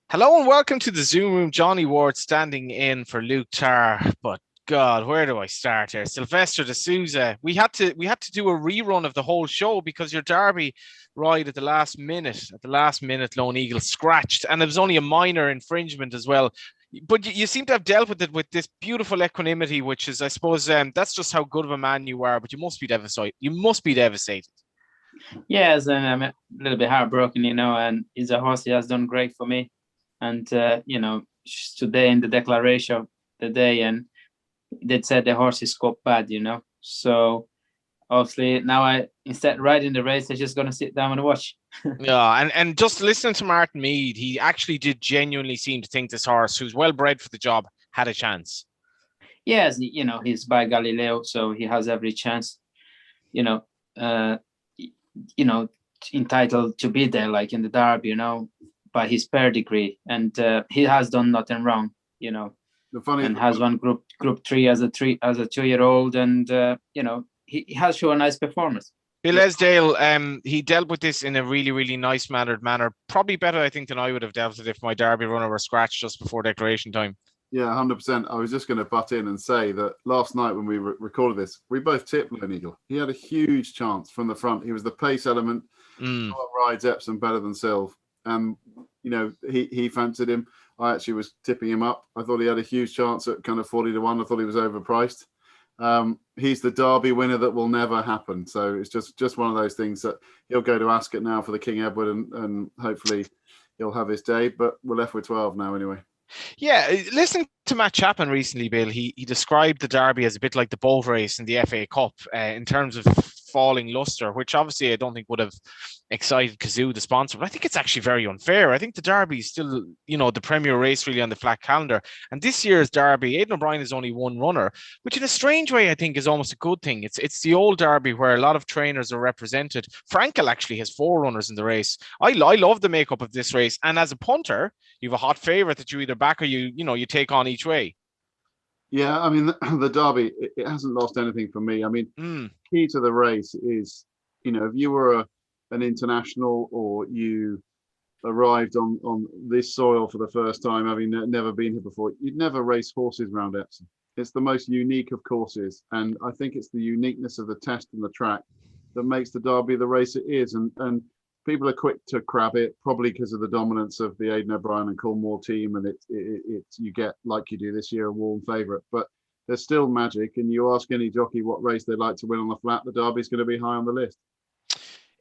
Hello and welcome to the Zoom room. Johnny Ward standing in for Luke Tarr. But God, where do I start here? Silvestre de Sousa. We had to do a rerun of the whole show because your Derby ride at the last minute, Lone Eagle scratched, and it was only a minor infringement as well. But you seem to have dealt with it with this beautiful equanimity, which is, I suppose, that's just how good of a man you are. But you must be devastated. You must be devastated. Yes, and I'm a little bit heartbroken, and he's a horse. He has done great for me, and today in the declaration of the day, and they said the horse is scope bad. So obviously now I instead riding the race, I'm just gonna sit down and watch. Yeah, and just listening to Martin Mead, he actually did genuinely seem to think this horse, who's well bred for the job, had a chance. Yes, he's by Galileo, so he has every chance. You know, uh, you know, entitled to be there, like in the Derby, by his pedigree, and he has done nothing wrong. The funny, And has won Group 3 as a 2-year-old, and he has shown a nice performance. Bill Esdale, he dealt with this in a really, really nice mannered manner. Probably better, I think, than I would have dealt with it if my Derby runner were scratched just before declaration time. yeah, 100%. I was just going to butt in and say that last night when we recorded this, we both tipped Lone Eagle. He had a huge chance from the front. He was the pace element. Rides Epsom better than Sylve. He fancied him. I actually was tipping him up. I thought he had a huge chance at kind of 40-1. I thought he was overpriced. He's the Derby winner that will never happen. So it's just one of those things that he'll go to Ascot now for the King Edward, and hopefully he'll have his day. But we're left with 12 now anyway. Yeah, listening to Matt Chapman recently, Bill, he described the Derby as a bit like the boat race in the FA Cup in terms of falling luster, which obviously I don't think would have excited Kazoo, the sponsor. But I think it's actually very unfair. I think the Derby is still, the premier race really on the flat calendar. And this year's Derby, Aidan O'Brien is only one runner, which in a strange way I think is almost a good thing. It's the old Derby where a lot of trainers are represented. Frankel actually has 4 runners in the race. I love the makeup of this race. And as a punter, you have a hot favourite that you either back or you take on each way. Yeah, I mean the Derby, it hasn't lost anything for me. I mean, key to the race is, if you were an international or you arrived on this soil for the first time, having never been here before, you'd never race horses around Epsom. It's the most unique of courses, and I think it's the uniqueness of the test and the track that makes the Derby the race it is. And people are quick to crab it, probably because of the dominance of the Aidan O'Brien and Cornwall team, and it's you get, like you do this year, a warm favourite. But there's still magic, and you ask any jockey what race they'd like to win on the flat, the Derby's going to be high on the list.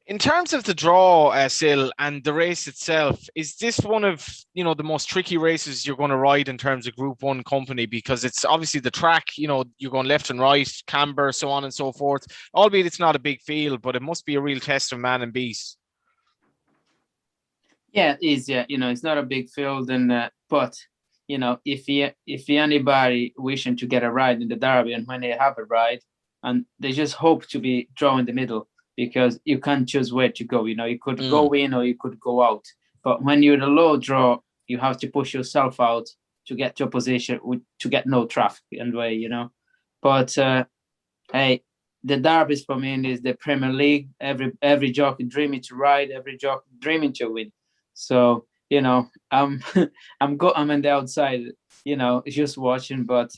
In terms of the draw, Sil, and the race itself, is this one of the most tricky races you're going to ride in terms of Group 1 company? Because it's obviously the track, you're going left and right, camber, so on and so forth. Albeit it's not a big field, but it must be a real test of man and beast. Yeah, it is. Yeah, it's not a big field, and but if anybody wishing to get a ride in the Derby, and when they have a ride, and they just hope to be draw in the middle, because you can't choose where to go. You could go in or you could go out. But when you're the low draw, you have to push yourself out to get to a position to get no traffic and way. But hey, the derbies for me is the Premier League. Every jockey dreaming to ride, every jockey dreaming to win. So I'm I'm on the outside. Just watching, but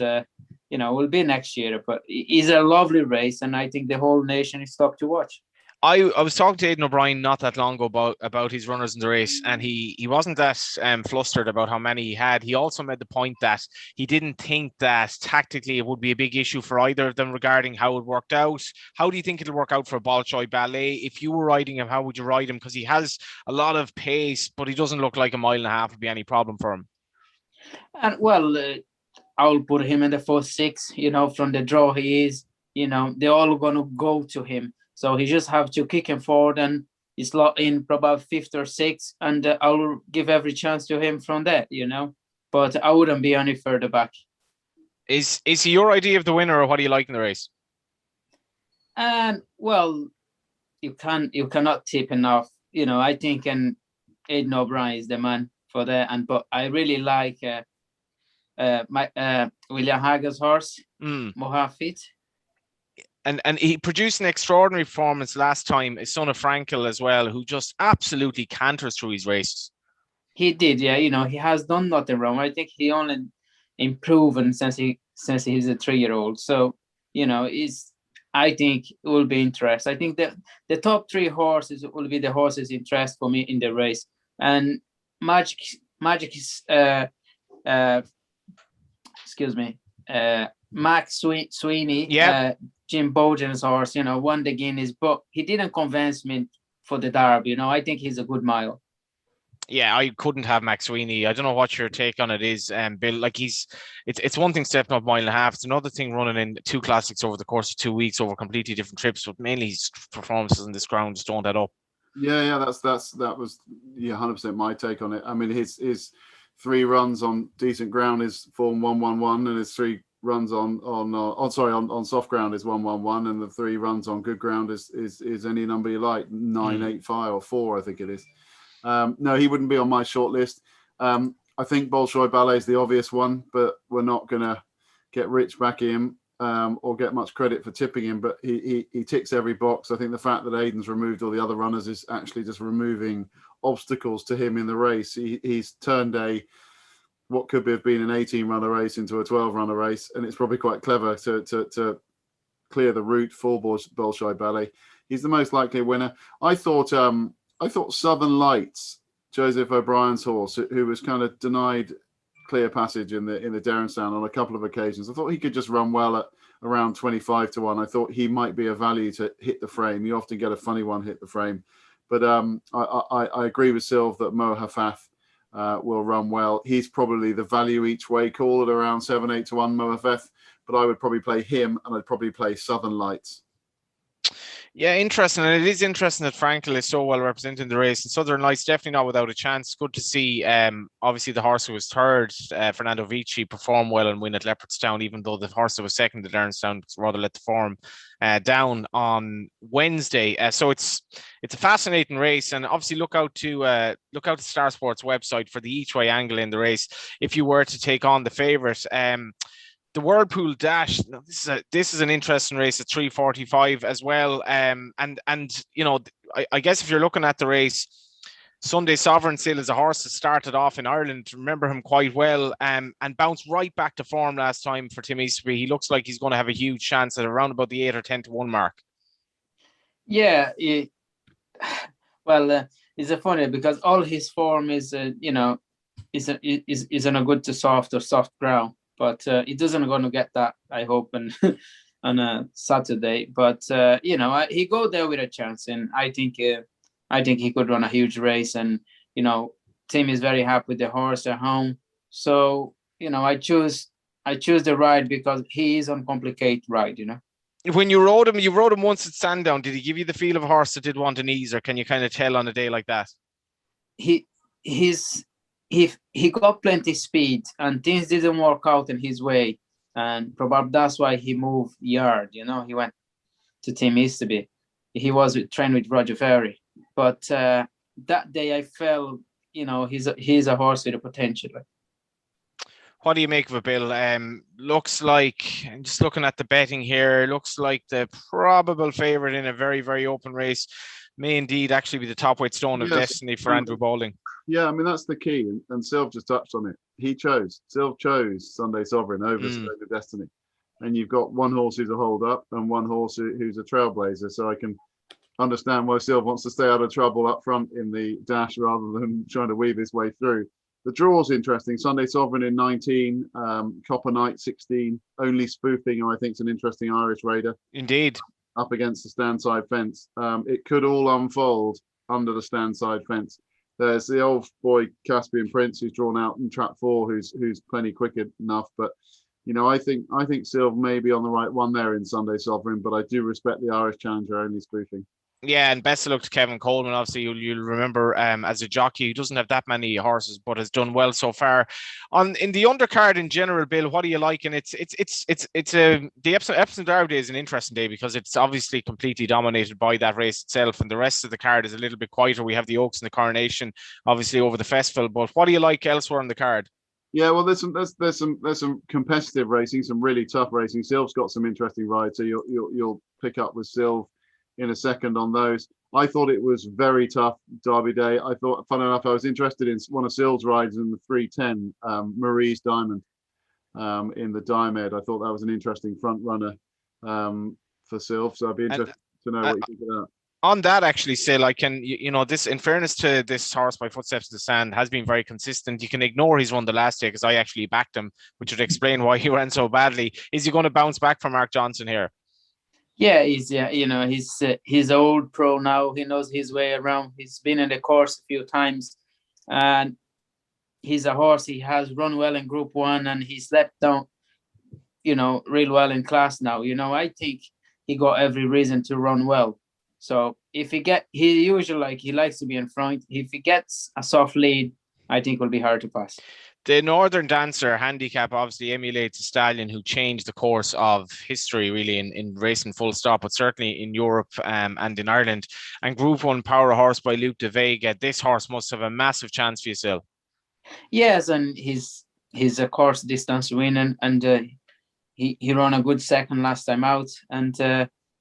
will be next year. But it's a lovely race, and I think the whole nation is stopped to watch. I was talking to Aidan O'Brien not that long ago about his runners in the race, and he wasn't that flustered about how many he had. He also made the point that he didn't think that tactically it would be a big issue for either of them regarding how it worked out. How do you think it'll work out for Bolshoi Ballet? If you were riding him, how would you ride him? Because he has a lot of pace, but he doesn't look like a mile and a half would be any problem for him. And well, I'll put him in the 4-6. From the draw he is. They're all gonna go to him. So he just have to kick him forward and he's locked in probably 5th or 6th, and I'll give every chance to him from there, But I wouldn't be any further back. Is he your idea of the winner, or what do you like in the race? And well, you cannot tip enough. I think Aidan O'Brien is the man for that. But I really like William Hager's horse, Mohafit. And he produced an extraordinary performance last time, his son of Frankel as well, who just absolutely canters through his races. He did, yeah. He has done nothing wrong. I think he only improved since he's a 3-year-old. So, I think it will be interest. I think that the top 3 horses will be the horses interest for me in the race. And Magic is excuse me, Max Sweeney, Yeah. Jim Bojan's horse, won the Guineas, but he didn't convince me for the Derby. I think he's a good mile. Yeah, I couldn't have Max Sweeney. I don't know what your take on it is, Bill. Like it's one thing stepping up 1.5 miles. It's another thing running in 2 classics over the course of 2 weeks over completely different trips. But mainly his performances on this ground just don't add up. Yeah, that was 100% my take on it. I mean, his 3 runs on decent ground is form 1-1-1, and his 3 runs on soft ground is 1-1-1, and the 3 runs on good ground is any number you like, 9, 8, 5, or 4, I think it is. No, he wouldn't be on my short list. I think Bolshoi Ballet is the obvious one, but we're not going to get rich back in or get much credit for tipping him. But he ticks every box. I think the fact that Aidan's removed all the other runners is actually just removing obstacles to him in the race. He's turned what could have been an 18-runner race into a 12-runner race, and it's probably quite clever to clear the route for Bolshoi Ballet. He's the most likely winner. I thought Southern Lights, Joseph O'Brien's horse, who was kind of denied clear passage in the Derrenstown on a couple of occasions. I thought he could just run well at around 25-1. I thought he might be a value to hit the frame. You often get a funny one hit the frame, but I agree with Sylv that Mo Hafath will run well. He's probably the value each way call at around 7-8-1 Mo Hafath, but I would probably play him, and I'd probably play Southern Lights. Yeah, interesting. And it is interesting that Frankel is so well represented in the race. And Southern Lights definitely not without a chance. Good to see, obviously, the horse who was third, Fernando Vici, perform well and win at Leopardstown, even though the horse that was second at Derrenstown rather let the form down on Wednesday. So it's a fascinating race. And obviously, look out to Star Sports website for the each way angle in the race if you were to take on the favourite. The Whirlpool Dash. This is an interesting race at 3:45 as well. And I guess if you're looking at the race, Sunday Sovereign still is a horse that started off in Ireland. Remember him quite well, and bounced right back to form last time for Tim Easterby. He looks like he's going to have a huge chance at around about the 8 or 10-1 mark. Yeah, it's funny because all his form is on a good to soft or soft ground. But he doesn't going to get that, I hope, on a Saturday. But he go there with a chance, and I think he could run a huge race. And Tim is very happy with the horse at home. So I choose the ride because he is on complicated ride. When you rode him once at Sandown. Did he give you the feel of a horse that did want an ease, or can you kind of tell on a day like that? He got plenty speed, and things didn't work out in his way, and probably that's why he moved yard. He went to Tim Easterby. He was trained with Roger Ferry, but that day I felt he's a horse with a potential. What do you make of it, Bill? Looks like, I'm just looking at the betting here, looks like the probable favourite in a very, very open race may indeed actually be the top weight stone of destiny for Andrew Bowling. Yeah, I mean, that's the key. And Sylv just touched on it. Sylv chose Sunday Sovereign over Destiny. And you've got one horse who's a hold up and one horse who's a trailblazer. So I can understand why Sylv wants to stay out of trouble up front in the dash rather than trying to weave his way through. The draw's interesting. Sunday Sovereign in 19, Copper Knight 16, Only Spoofing, who I think is an interesting Irish raider. Indeed. Up against the stand side fence. It could all unfold under the stand side fence. There's the old boy Caspian Prince who's drawn out in trap 4, who's plenty quick enough. But I think Sylv may be on the right one there in Sunday Sovereign, but I do respect the Irish challenger Only Spoofing. Yeah, and best of luck to Kevin Coleman. Obviously, you'll remember as a jockey who doesn't have that many horses, but has done well so far. In the undercard in general, Bill, what do you like? And the Epsom Derby Day is an interesting day because it's obviously completely dominated by that race itself, and the rest of the card is a little bit quieter. We have the Oaks and the Coronation, obviously over the festival. But what do you like elsewhere on the card? Yeah, well, there's some competitive racing, some really tough racing. Sylv's got some interesting rides, so you'll pick up with Sylv in a second on those. I thought it was very tough Derby Day. I thought, fun enough, I was interested in one of Sil's rides in the 310, Marie's Diamond, in the Diomed. I thought that was an interesting front runner for Sil. So I'd be And interested to know what you think of that. on that, actually, Sil, I can, this, in fairness to this horse by Footsteps to the Sand, has been very consistent. You can ignore he's won the last day because I actually backed him, which would explain why he ran so badly. Is he going to bounce back from Mark Johnson here? Yeah, he's old pro now. He knows his way around. He's been in the course a few times, and he's a horse. He has run well in Group 1, and he slept down, real well in class now. I think he got every reason to run well. So if he usually he likes to be in front. If he gets a soft lead, I think it will be hard to pass. The Northern Dancer handicap obviously emulates a stallion who changed the course of history, really, in racing full stop, but certainly in Europe and in Ireland. And Group 1 Power Horse by Luke de Vega. This horse must have a massive chance for you, Sil. Yes, and he's a course distance winner, and he ran a good second last time out. And,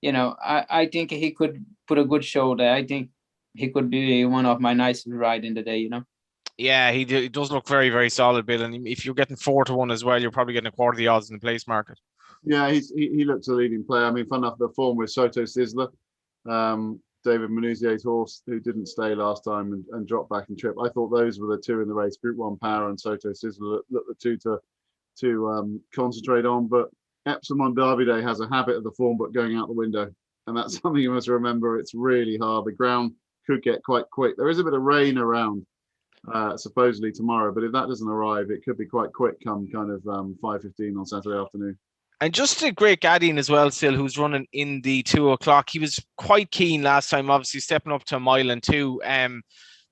I think he could put a good show there. I think he could be one of my nicest ride in the day, Yeah, he does look very, very solid, Bill. And if you're getting 4-1 as well, you're probably getting a quarter of the odds in the place market. Yeah, he looks a leading player. I mean, fun enough, the form with Soto Sizzler, David Manuzier's horse, who didn't stay last time and dropped back and trip. I thought those were the two in the race. Group 1 Power and Soto Sizzler look the two to concentrate on. But Epsom on Derby Day has a habit of the form book going out the window. And that's something you must remember. It's really hard. The ground could get quite quick. There is a bit of rain around. Supposedly tomorrow, but if that doesn't arrive, it could be quite quick come kind of 5:15 on Saturday afternoon. And just a great Guardian as well, Sil, who's running in the 2 o'clock. He was quite keen last time, obviously stepping up to a mile and 2.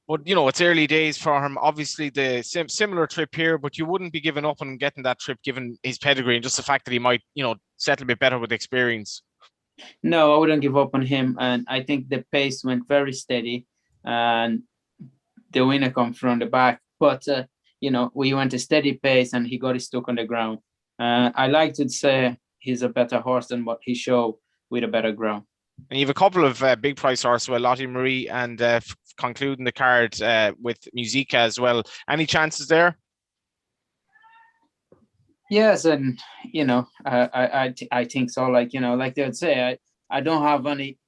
But it's early days for him. Obviously, the similar trip here, but you wouldn't be giving up on getting that trip given his pedigree and just the fact that he might, settle a bit better with experience. No, I wouldn't give up on him, and I think the pace went very steady, and the winner comes from the back, but we went a steady pace and he got it stuck on the ground. I like to say he's a better horse than what he showed with a better ground. And you have a couple of big price horses, well, Lottie Marie and concluding the card with Musica as well. Any chances there? Yes, and I think so. Like they would say, I don't have any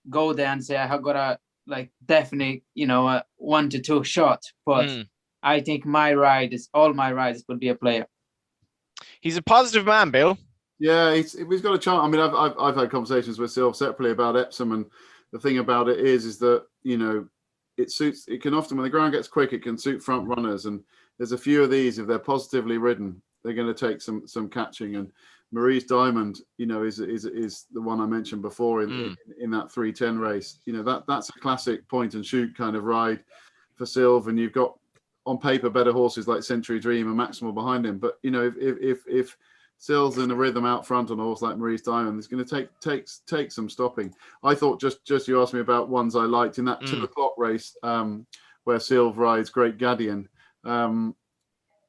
go there and say I have got a definitely, a 1 to 2 shot, but I think all my rides would be a player. He's a positive man, Bill. Yeah, he's got a chance. I mean, I've had conversations with Sil separately about Epsom, and the thing about it is that it can often, when the ground gets quick, it can suit front runners, and there's a few of these. If they're positively ridden, they're going to take some catching. And Marie's Diamond, is the one I mentioned before in that 310 race. That's a classic point and shoot kind of ride for Silv, and you've got on paper better horses like Century Dream and Maximal behind him. But if Sil's in a rhythm out front on a horse like Marie's Diamond, it's going to take some stopping. I thought just you asked me about ones I liked in that 2 o'clock race where Silv rides Great Guardian.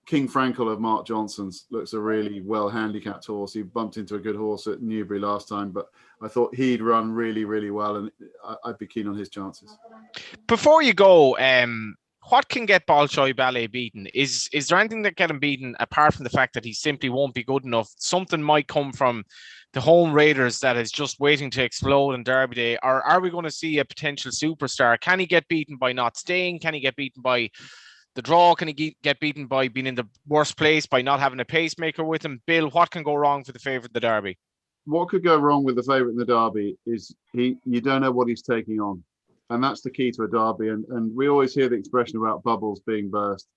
King Frankel of Mark Johnson's looks a really well handicapped horse. He bumped into a good horse at Newbury last time, but I thought he'd run really, really well, and I'd be keen on his chances. Before you go, what can get Bolshoi Ballet beaten? Is there anything that get him beaten apart from the fact that he simply won't be good enough? Something might come from the home raiders that is just waiting to explode on Derby Day, or are we going to see a potential superstar? Can he get beaten by not staying? Can he get beaten by the draw? Can he get beaten by being in the worst place, by not having a pacemaker with him? Bill, what can go wrong for the favourite in the Derby? What could go wrong with the favourite in the Derby is you don't know what he's taking on. And that's the key to a Derby. And we always hear the expression about bubbles being burst.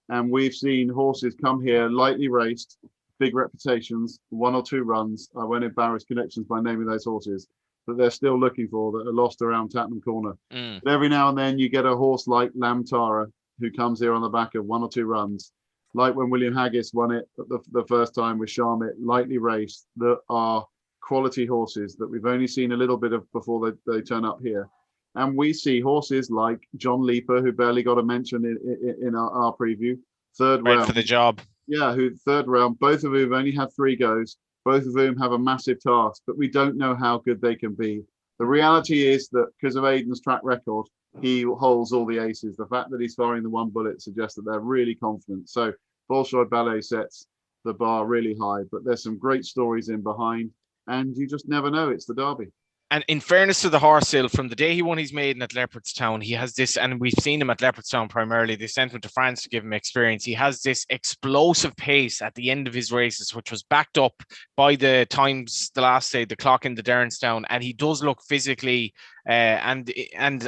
And we've seen horses come here lightly raced, big reputations, 1 or 2 runs. I won't embarrass connections by naming those horses, but they're still looking for that are lost around Tattenham Corner. But every now and then you get a horse like Lam Tara, who comes here on the back of 1 or 2 runs, like when William Haggis won it the first time with Charmit, lightly raced, that are quality horses that we've only seen a little bit of before they turn up here. And we see horses like John Leaper, who barely got a mention in our preview, third round. Right for the job. Yeah, who third round, both of whom only had 3 goes, both of whom have a massive task, but we don't know how good they can be. The reality is that because of Aidan's track record, he holds all the aces. The fact that he's firing the one bullet suggests that they're really confident. So Bolshoi Ballet sets the bar really high, but there's some great stories in behind, and you just never know. It's the Derby. And in fairness to the horse, Sil, from the day he won his maiden at Leopardstown, he has this, and we've seen him at Leopardstown primarily. They sent him to France to give him experience. He has this explosive pace at the end of his races, which was backed up by the times, the last day, the clock in the Derrenstown. And he does look physically, and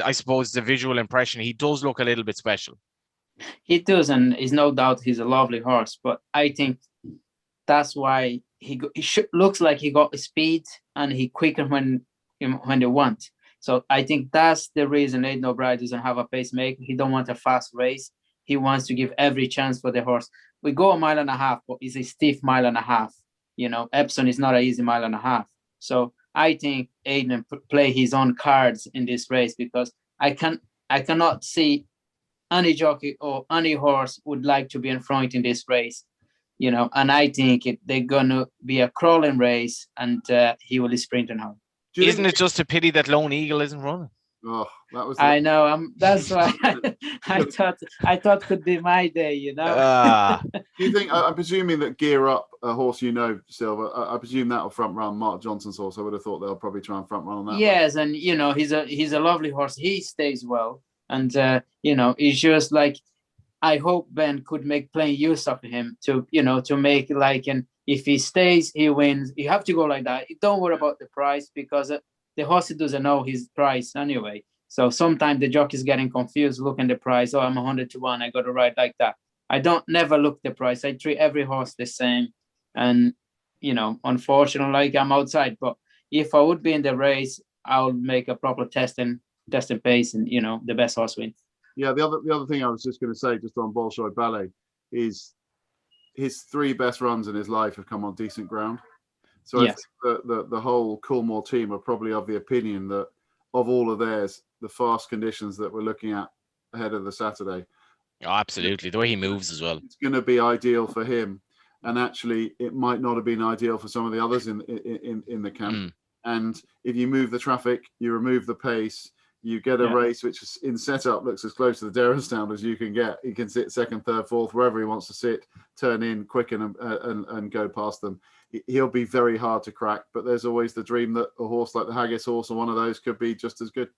I suppose the visual impression, he does look a little bit special. He does, and it's no doubt he's a lovely horse. But I think that's why he looks like he got speed and he quicker when they want. So I think that's the reason Aidan O'Brien doesn't have a pacemaker. He don't want a fast race. He wants to give every chance for the horse. We go 1.5 miles, but it's a stiff 1.5 miles. Epsom is not an easy 1.5 miles. So I think Aidan play his own cards in this race, because I cannot see any jockey or any horse would like to be in front in this race. And I think they're gonna be a crawling race, and he will sprint on home. Isn't it just a pity that Lone Eagle isn't running? Oh, that was. I know. That's why I thought could be my day. Do you think? I'm presuming that Gear Up, a horse Silver. I presume that will front run Mark Johnson's horse. I would have thought they'll probably try and front run on that. Yes, one. And he's a lovely horse. He stays well, and it's just like, I hope Ben could make plain use of him to make if he stays, he wins. You have to go like that. Don't worry about the price, because the horse doesn't know his price anyway. So sometimes the jockey's getting confused, looking at the price. Oh, I'm 100 to 1. I got to ride like that. I don't never look the price. I treat every horse the same. And, unfortunately, I'm outside. But if I would be in the race, I would make a proper testing pace, and, the best horse wins. Yeah, the other thing I was just going to say, just on Bolshoi Ballet, is his 3 best runs in his life have come on decent ground. So yes. I think the whole Coolmore team are probably of the opinion that of all of theirs, the fast conditions that we're looking at ahead of the Saturday. Oh, absolutely. The way he moves as well. It's going to be ideal for him. And actually, it might not have been ideal for some of the others in the camp. Mm. And if you move the traffic, you remove the pace, you get a race which is in setup looks as close to the Derrenstown as you can get. He can sit second, third, fourth, wherever he wants to sit, turn in, quicken and go past them. He'll be very hard to crack, but there's always the dream that a horse like the Haggis horse or one of those could be just as good.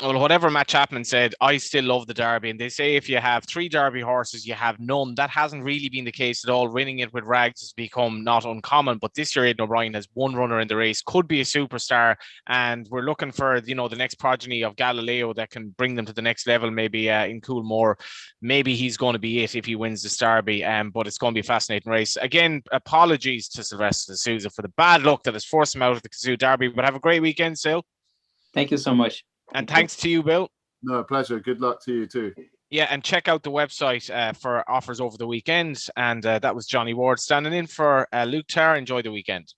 Well, whatever Matt Chapman said, I still love the Derby. And they say if you have 3 Derby horses, you have none. That hasn't really been the case at all. Winning it with Rags has become not uncommon. But this year, Aidan O'Brien has one runner in the race, could be a superstar. And we're looking for, the next progeny of Galileo that can bring them to the next level, maybe in Coolmore. Maybe he's going to be it if he wins this Derby. But it's going to be a fascinating race. Again, apologies to Silvestre de Sousa for the bad luck that has forced him out of the Kazoo Derby. But have a great weekend, Sil. Thank you so much. And thanks to you, Bill. No, pleasure. Good luck to you too. Yeah, and check out the website for offers over the weekend. And that was Johnny Ward standing in for Luke Tarr. Enjoy the weekend.